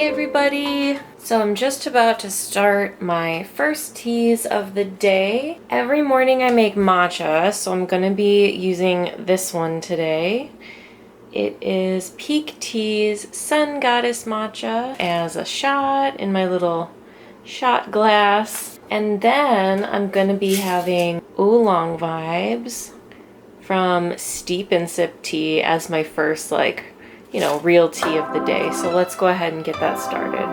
everybody! So I'm just about to start my first teas of the day. Every morning I make matcha, so I'm gonna be using this one today. It is Peak Tea's Sun Goddess Matcha as a shot in my little shot glass. And then I'm gonna be having oolong vibes from Steep and Sip Tea as my first, real tea of the day. So let's go ahead and get that started.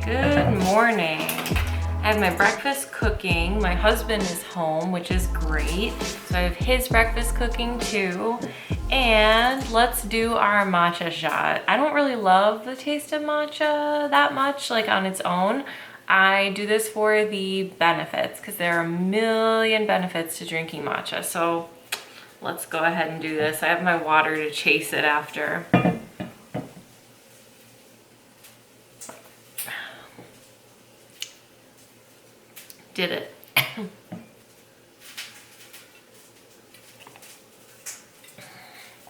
Good morning. I have my breakfast cooking. My husband is home, which is great. So I have his breakfast cooking too. And let's do our matcha shot. I don't really love the taste of matcha that much, like on its own. I do this for the benefits because there are a million benefits to drinking matcha. So let's go ahead and do this. I have my water to chase it after. Did it.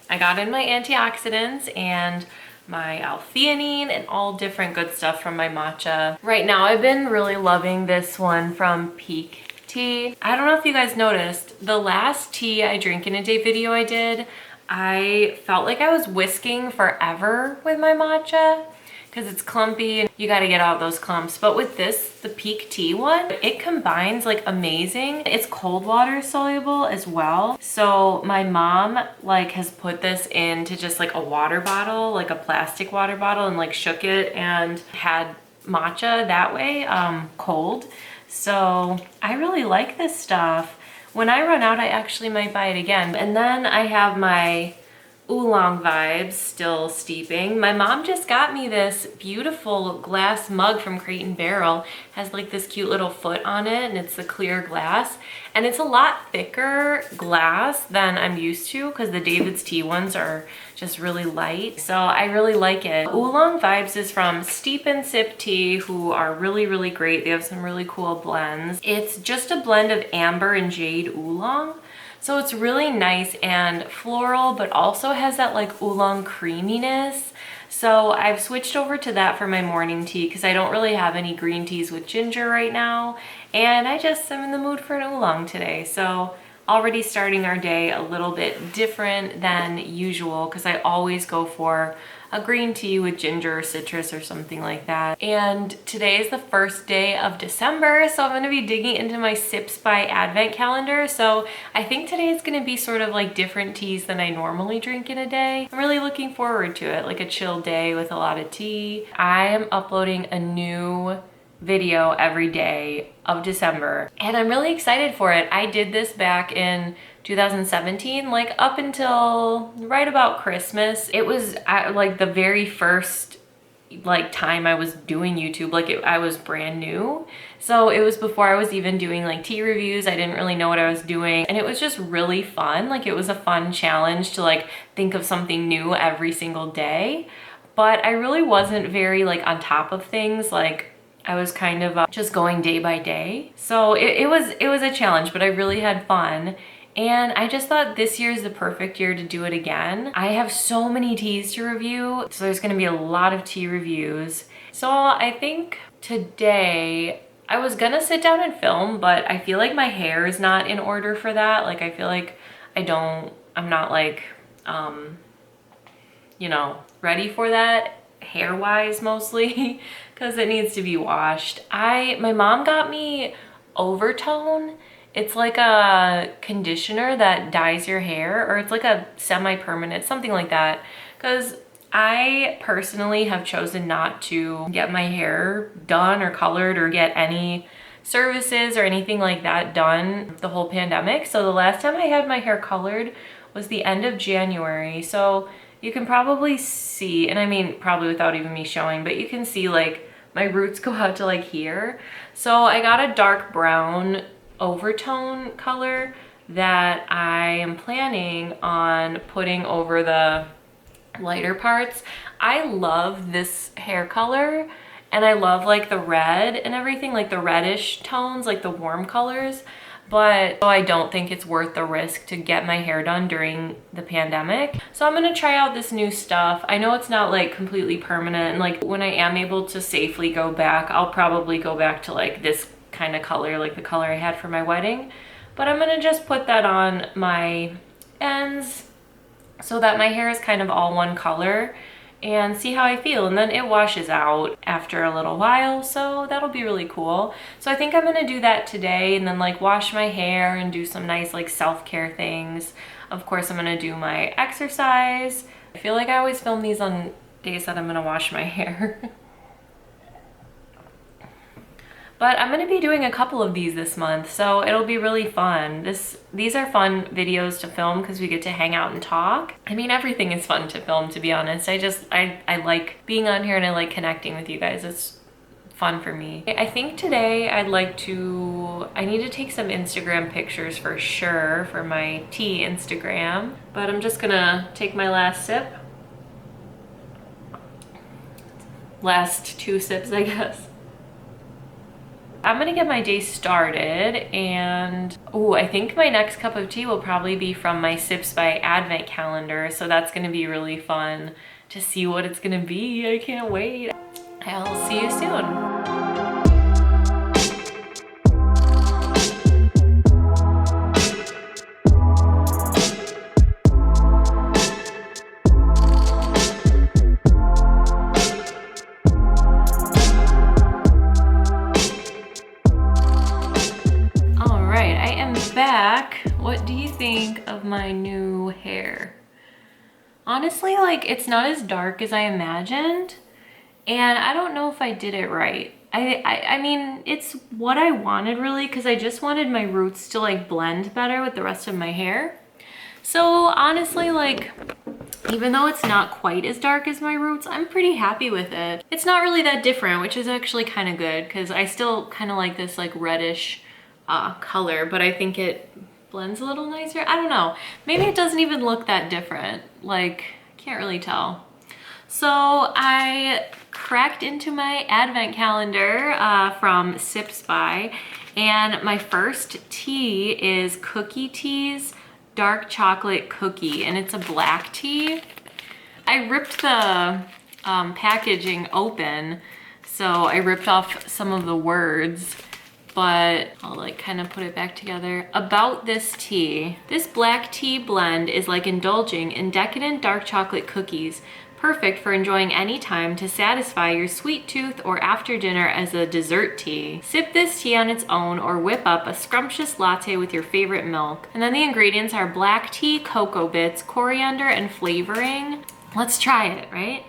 I got in my antioxidants and my L-theanine and all different good stuff from my matcha. Right now I've been really loving this one from Peak Tea. I don't know if you guys noticed, the last tea I drink in a day video I did, I felt like I was whisking forever with my matcha because it's clumpy and you got to get out those clumps. But with this, the Peak Tea one, it combines like amazing. It's cold water soluble as well. So my mom has put this into just like a water bottle, like a plastic water bottle, and shook it and had matcha that way, cold. So I really like this stuff. When I run out, I actually might buy it again. And then I have my oolong vibes still steeping. My mom just got me this beautiful glass mug from Crate & Barrel. It has this cute little foot on it and it's the clear glass. And it's a lot thicker glass than I'm used to because the David's Tea ones are just really light. So I really like it. Oolong Vibes is from Steep and Sip Tea, who are really, really great. They have some really cool blends. It's just a blend of amber and jade oolong. So it's really nice and floral, but also has that oolong creaminess. So I've switched over to that for my morning tea because I don't really have any green teas with ginger right now. And I just am in the mood for an oolong today. So already starting our day a little bit different than usual because I always go for a green tea with ginger or citrus or something like that. And today is the first day of December, so I'm gonna be digging into my Sips by Advent calendar. So I think today is gonna be sort of different teas than I normally drink in a day. I'm really looking forward to it, a chill day with a lot of tea. I am uploading a new video every day of December and I'm really excited for it. I did this back in 2017, up until right about Christmas. It was the very first like time I was doing YouTube. Like I was brand new. So it was before I was even doing like tea reviews. I didn't really know what I was doing. And it was just really fun. Like it was a fun challenge to like think of something new every single day. But I really wasn't very like on top of things. Like I was kind of just going day by day. So it was a challenge, but I really had fun. And I just thought this year is the perfect year to do it again. I have so many teas to review, so there's gonna be a lot of tea reviews. So I think today, I was gonna sit down and film, but I feel like my hair is not in order for that. Like I feel like I'm not like, you know, ready for that hair-wise mostly, because it needs to be washed. My mom got me Overtone. It's like a conditioner that dyes your hair, or it's like a semi-permanent, something like that. Because I personally have chosen not to get my hair done or colored or get any services or anything like that done the whole pandemic. So the last time I had my hair colored was the end of January. So you can probably see, and I mean probably without even me showing, but you can see like my roots go out to like here. So I got a dark brown Overtone color that I am planning on putting over the lighter parts. I love this hair color, and I love like the red and everything, like the reddish tones, like the warm colors, but I don't think it's worth the risk to get my hair done during the pandemic. So I'm gonna try out this new stuff. I know it's not like completely permanent, and like when I am able to safely go back, I'll probably go back to like this kind of color, like the color I had for my wedding. But I'm gonna just put that on my ends so that my hair is kind of all one color and see how I feel. And then it washes out after a little while, so that'll be really cool. So I think I'm gonna do that today, and then like wash my hair and do some nice like self-care things. Of course, I'm gonna do my exercise. I feel like I always film these on days that I'm gonna wash my hair. But I'm gonna be doing a couple of these this month, so it'll be really fun. These are fun videos to film because we get to hang out and talk. I mean, everything is fun to film, to be honest. I like being on here, and I like connecting with you guys. It's fun for me. I think today I need to take some Instagram pictures for sure for my tea Instagram, but I'm just gonna take my last sip. Last 2 sips, I guess. I'm gonna get my day started, and I think my next cup of tea will probably be from my Sips by Advent calendar, so that's gonna be really fun to see what it's gonna be. I can't wait. I'll see you soon. Back. What do you think of my new hair? Honestly, like it's not as dark as I imagined, and I don't know if I did it right. I mean, it's what I wanted really, because I just wanted my roots to like blend better with the rest of my hair. So honestly, like even though it's not quite as dark as my roots, I'm pretty happy with it. It's not really that different, which is actually kind of good, because I still kind of like this like reddish color, but I think it blends a little nicer. I don't know. Maybe it doesn't even look that different. Like, I can't really tell. So I cracked into my advent calendar from Sips by, and my first tea is Cookie Tea's Dark Chocolate Cookie, and it's a black tea. I ripped the packaging open, so I ripped off some of the words, but I'll like kind of put it back together. About this tea, this black tea blend is like indulging in decadent dark chocolate cookies, perfect for enjoying any time to satisfy your sweet tooth or after dinner as a dessert tea. Sip this tea on its own or whip up a scrumptious latte with your favorite milk. And then the ingredients are black tea, cocoa bits, coriander, and flavoring. Let's try it, right?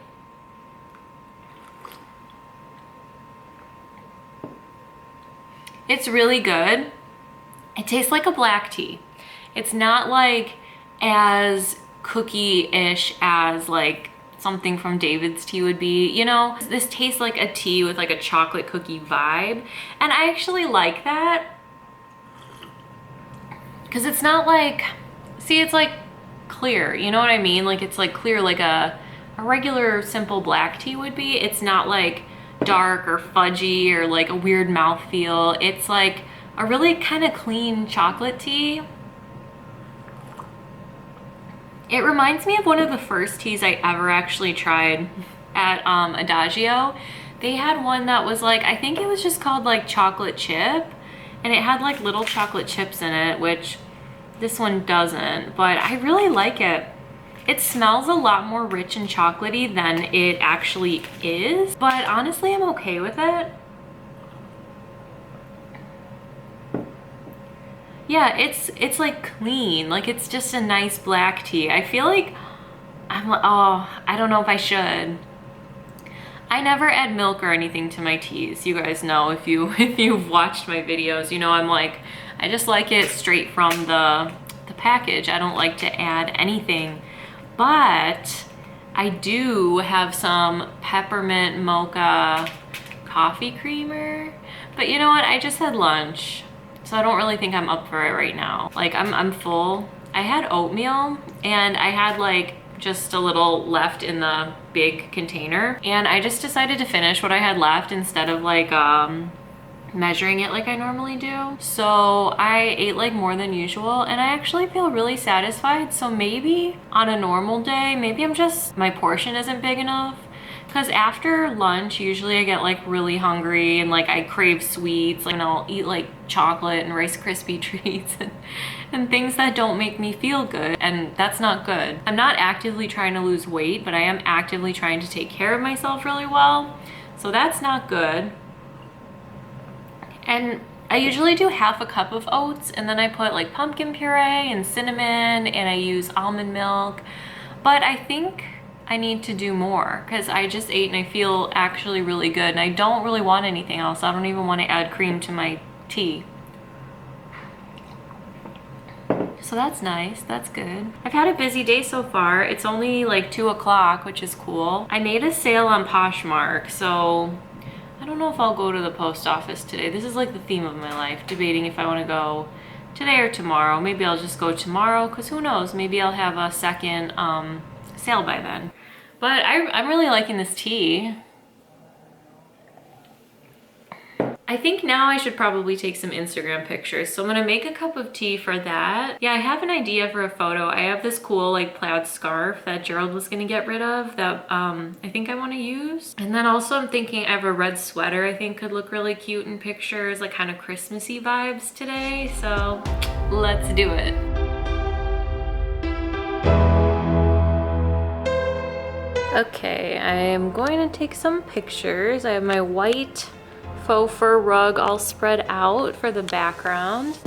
It's really good. It tastes like a black tea. It's not like as cookie-ish as like something from David's tea would be. You know, this tastes like a tea with like a chocolate cookie vibe. And I actually like that. Because it's not like, see, it's like clear, you know what I mean? Like it's like clear like a regular simple black tea would be. It's not like dark or fudgy or like a weird mouthfeel. It's like a really kind of clean chocolate tea. It reminds me of one of the first teas I ever actually tried at Adagio. They had one that was like, I think it was just called like chocolate chip, and it had like little chocolate chips in it, which this one doesn't, but I really like it. It smells a lot more rich and chocolatey than it actually is, but honestly, I'm okay with it. Yeah, it's like clean, like it's just a nice black tea. I feel like I'm like, oh, I don't know if I should. I never add milk or anything to my teas. You guys know, if you've watched my videos, you know I'm like, I just like it straight from the package. I don't like to add anything, but I do have some peppermint mocha coffee creamer. But you know what? I just had lunch, so I don't really think I'm up for it right now. Like I'm full. I had oatmeal and I had like just a little left in the big container, and I just decided to finish what I had left instead of like measuring it like I normally do. So I ate like more than usual, and I actually feel really satisfied. So maybe on a normal day, maybe my portion isn't big enough, because after lunch usually I get like really hungry and like I crave sweets, like, and I'll eat like chocolate and Rice Krispie treats and things that don't make me feel good, and that's not good. I'm not actively trying to lose weight, but I am actively trying to take care of myself really well, so that's not good. And I usually do half a cup of oats, and then I put like pumpkin puree and cinnamon, and I use almond milk. But I think I need to do more, because I just ate and I feel actually really good, and I don't really want anything else. I don't even want to add cream to my tea. So that's nice, that's good. I've had a busy day so far. It's only like 2 o'clock, which is cool. I made a sale on Poshmark, so I don't know if I'll go to the post office today. This is like the theme of my life, debating if I want to go today or tomorrow. Maybe I'll just go tomorrow, because who knows, maybe I'll have a second sale by then. But I'm really liking this tea. I think now I should probably take some Instagram pictures. So I'm gonna make a cup of tea for that. Yeah, I have an idea for a photo. I have this cool like plaid scarf that Gerald was gonna get rid of that I think I wanna use. And then also I'm thinking I have a red sweater I think could look really cute in pictures, like kind of Christmassy vibes today. So let's do it. Okay, I am going to take some pictures. I have my white faux fur rug all spread out for the background.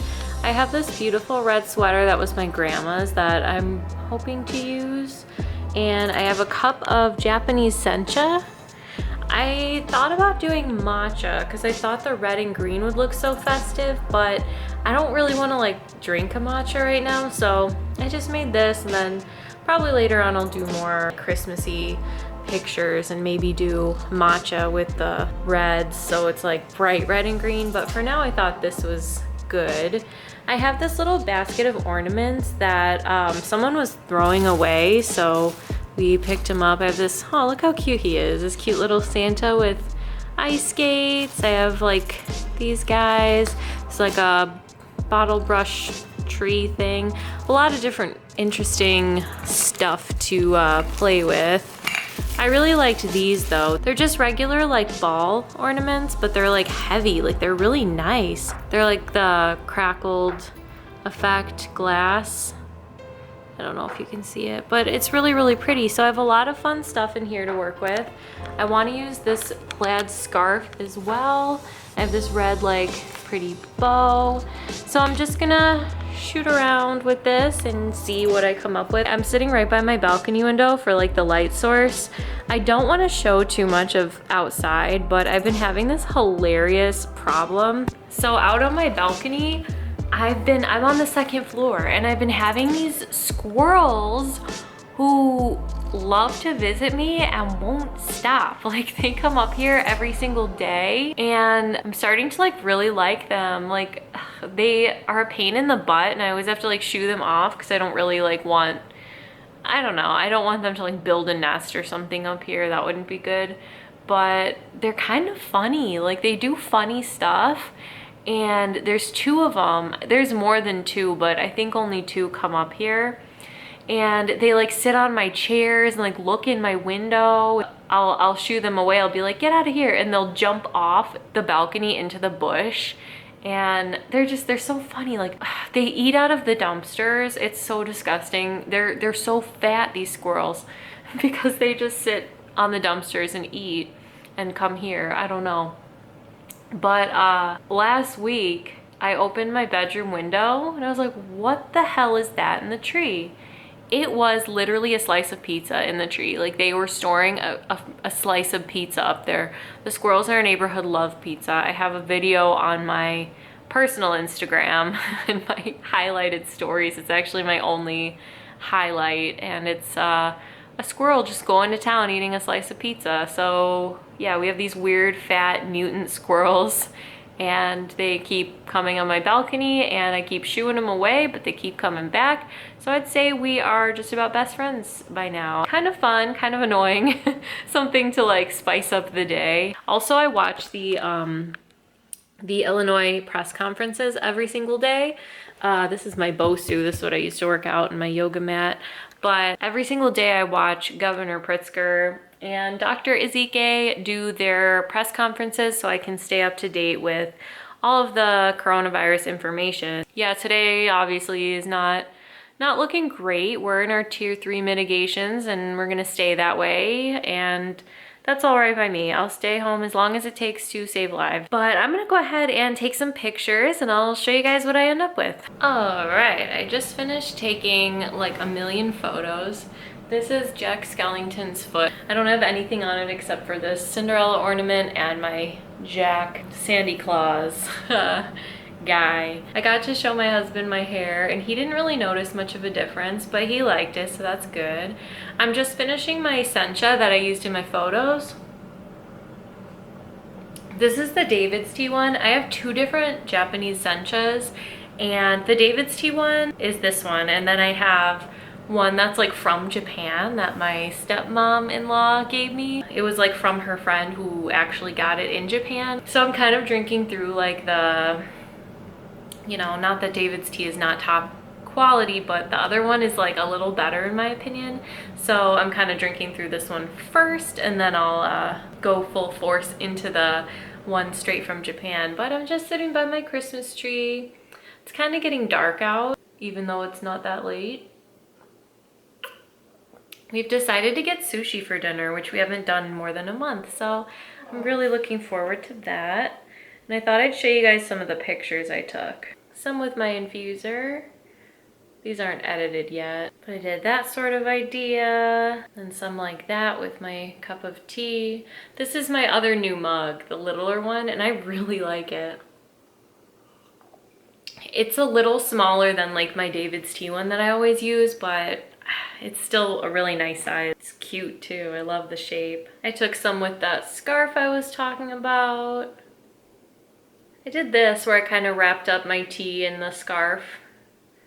I have this beautiful red sweater that was my grandma's that I'm hoping to use. And I have a cup of Japanese sencha. I thought about doing matcha because I thought the red and green would look so festive, but I don't really want to like drink a matcha right now, so I just made this, and then probably later on I'll do more Christmassy pictures and maybe do matcha with the reds, so it's like bright red and green. But for now I thought this was good. I have this little basket of ornaments that someone was throwing away, so we picked him up. I have this, oh look how cute he is, this cute little Santa with ice skates. I have like these guys. It's like a bottle brush tree thing. A lot of different interesting stuff to play with. I really liked these though. They're just regular like ball ornaments, but they're like heavy, like they're really nice. They're like the crackled effect glass. I don't know if you can see it, but it's really, really pretty. So I have a lot of fun stuff in here to work with. I want to use this plaid scarf as well. I have this red like pretty bow. So I'm just gonna shoot around with this and see what I come up with. I'm sitting right by my balcony window for like the light source. I don't want to show too much of outside, but I've been having this hilarious problem. So out on my balcony, I'm on the second floor, and I've been having these squirrels who love to visit me and won't stop. Like they come up here every single day and I'm starting to like really like them. Like they are a pain in the butt and I always have to like shoo them off because I don't really like want, I don't know, I don't want them to like build a nest or something up here. That wouldn't be good. But they're kind of funny. Like they do funny stuff. And there's 2 of them. There's more than 2, but I think only 2 come up here. And they like sit on my chairs and like look in my window. I'll shoo them away. I'll be like, get out of here. And they'll jump off the balcony into the bush. And they're so funny. Like they eat out of the dumpsters. It's so disgusting. They're so fat, these squirrels, because they just sit on the dumpsters and eat and come here. I don't know. But last week I opened my bedroom window and I was like, what the hell is that in the tree? It was literally a slice of pizza in the tree. Like they were storing a slice of pizza up there. The squirrels in our neighborhood love pizza. I have a video on my personal Instagram in my highlighted stories. It's actually my only highlight, and it's a squirrel just going to town eating a slice of pizza. So yeah, we have these weird fat mutant squirrels and they keep coming on my balcony and I keep shooing them away, but they keep coming back. So I'd say we are just about best friends by now. Kind of fun, kind of annoying, something to like spice up the day. Also, I watch the Illinois press conferences every single day. This is my Bosu. This is what I used to work out in my yoga mat. But every single day I watch Governor Pritzker and Dr. Ezike do their press conferences so I can stay up to date with all of the coronavirus information. Yeah, today obviously is not looking great. We're in our tier 3 mitigations and we're gonna stay that way, and that's all right by me. I'll stay home as long as it takes to save lives. But I'm gonna go ahead and take some pictures and I'll show you guys what I end up with. All right, I just finished taking like a million photos. This is Jack Skellington's foot. I don't have anything on it except for this Cinderella ornament and my Jack Sandy Claus guy. I got to show my husband my hair and he didn't really notice much of a difference, but he liked it, so that's good. I'm just finishing my sencha that I used in my photos. This is the David's tea one. I have 2 different Japanese senchas, and the David's tea one is this one, and then I have one that's like from Japan that my stepmom-in-law gave me. It was like from her friend who actually got it in Japan. So I'm kind of drinking through like the, you know, not that David's tea is not top quality, but the other one is like a little better in my opinion. So I'm kind of drinking through this one first, and then I'll go full force into the one straight from Japan. But I'm just sitting by my Christmas tree. It's kind of getting dark out, even though it's not that late. We've decided to get sushi for dinner, which we haven't done in more than a month. So I'm really looking forward to that. And I thought I'd show you guys some of the pictures I took. Some with my infuser. These aren't edited yet, but I did that sort of idea. And some like that with my cup of tea. This is my other new mug, the littler one, and I really like it. It's a little smaller than like my David's tea one that I always use, but it's still a really nice size. It's cute too. I love the shape. I took some with that scarf I was talking about. I did this where I kind of wrapped up my tea in the scarf.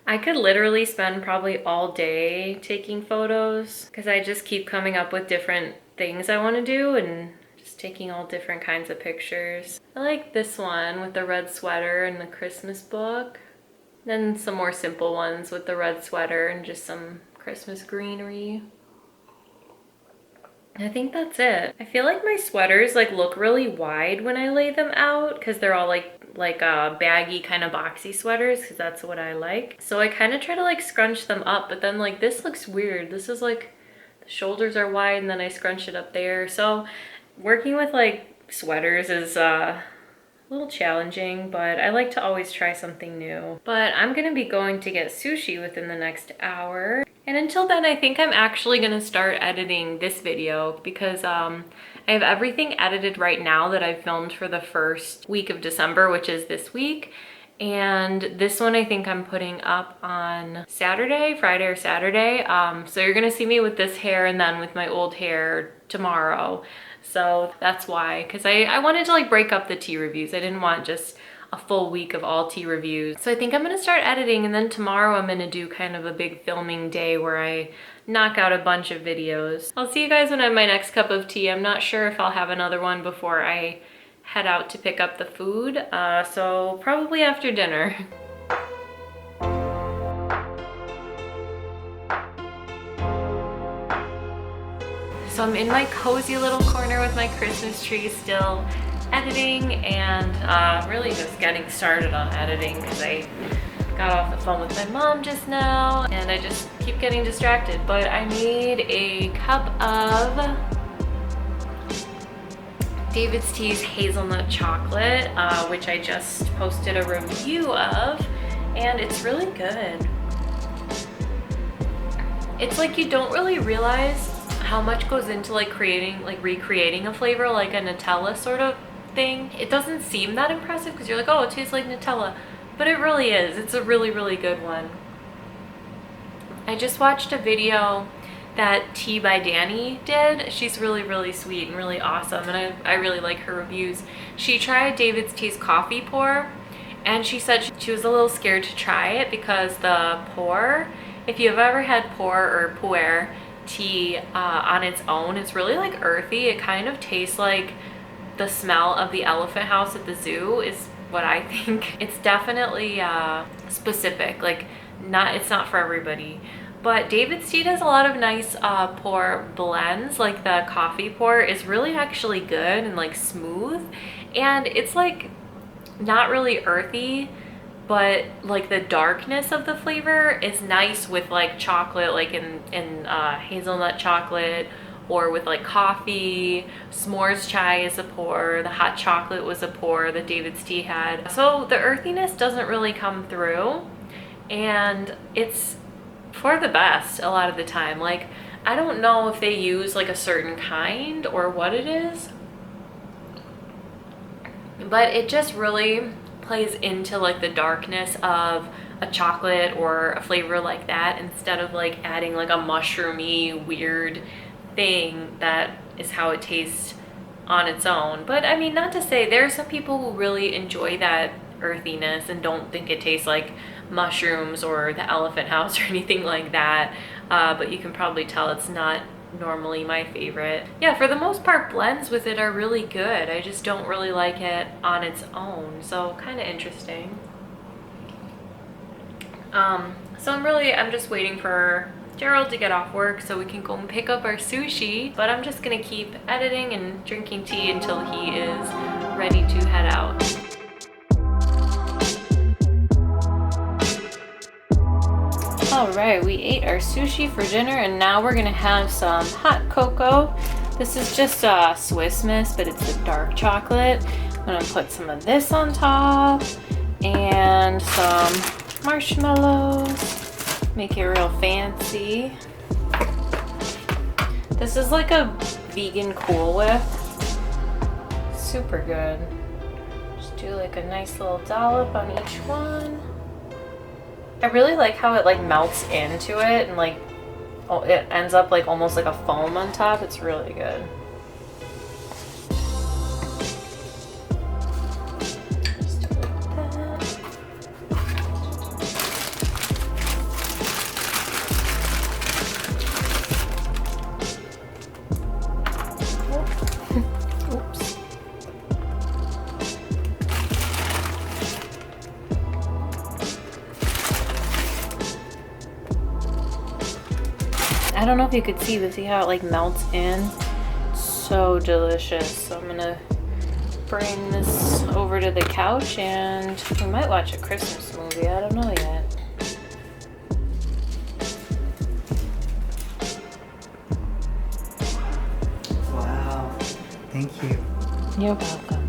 I could literally spend probably all day taking photos because I just keep coming up with different things I want to do and just taking all different kinds of pictures. I like this one with the red sweater and the Christmas book. Then some more simple ones with the red sweater and just some Christmas greenery. I think that's it. I feel like my sweaters like look really wide when I lay them out because they're all like baggy kind of boxy sweaters, because that's what I like. So I kind of try to like scrunch them up, but then like this looks weird. This is like the shoulders are wide and then I scrunch it up there. So working with like sweaters is a little challenging, but I like to always try something new. But I'm gonna be going to get sushi within the next hour. And until then, I think I'm actually gonna start editing this video because I have everything edited right now that I've filmed for the first week of December, which is this week. And this one I think I'm putting up on Saturday, Friday or Saturday. So you're gonna see me with this hair and then with my old hair tomorrow. So that's why, because I wanted to like break up the tea reviews. I didn't want just a full week of all tea reviews. So I think I'm gonna start editing, and then tomorrow I'm gonna do kind of a big filming day where I knock out a bunch of videos. I'll see you guys when I have my next cup of tea. I'm not sure if I'll have another one before I head out to pick up the food, so probably after dinner. So I'm in my cozy little corner with my Christmas tree still editing, and really just getting started on editing because I got off the phone with my mom just now and I just keep getting distracted. But I made a cup of David's Tea's hazelnut chocolate, which I just posted a review of, and it's really good. It's like you don't really realize how much goes into like recreating a flavor like a Nutella sort of thing. It doesn't seem that impressive because you're like, oh, it tastes like Nutella, but it really is. It's a really, really good one. I just watched a video that Tea by Danny did. She's really, really sweet and really awesome, and I really like her reviews. She tried David's Tea's coffee pour, and she said she was a little scared to try it because the pour, if you've ever had pour or pu'er tea on its own, it's really like earthy. It kind of tastes like the smell of the elephant house at the zoo is what I think. It's definitely specific, like it's not for everybody. But David's Tea does a lot of nice pour blends. Like the coffee pour is really actually good and like smooth, and it's like not really earthy, but like the darkness of the flavor is nice with like chocolate, like in hazelnut chocolate, or with like coffee. S'mores chai is a pour. The hot chocolate was a pour that David's Tea had. So the earthiness doesn't really come through, and it's for the best a lot of the time. Like, I don't know if they use like a certain kind or what it is, but it just really plays into like the darkness of a chocolate or a flavor like that, instead of like adding like a mushroomy weird thing that is how it tastes on its own. But I mean, not to say, there are some people who really enjoy that earthiness and don't think it tastes like mushrooms or the elephant house or anything like that, but you can probably tell it's not normally my favorite. Yeah, for the most part, blends with it are really good. I just don't really like it on its own, so kind of interesting. So I'm just waiting for Gerald to get off work so we can go and pick up our sushi, but I'm just gonna keep editing and drinking tea until he is ready to head out. All right, we ate our sushi for dinner, and now we're gonna have some hot cocoa. This is just Swiss Miss, but it's a dark chocolate. I'm gonna put some of this on top and some marshmallows, make it real fancy. This is like a vegan Cool Whip. Super good. Just do like a nice little dollop on each one. I really like how it like melts into it and like it ends up like almost like a foam on top. It's really good. Just like that. Oops. I don't know if you could see, but see how it like melts in? So delicious. So I'm gonna bring this over to the couch and we might watch a Christmas movie. I don't know yet. Wow. Thank you. You're welcome.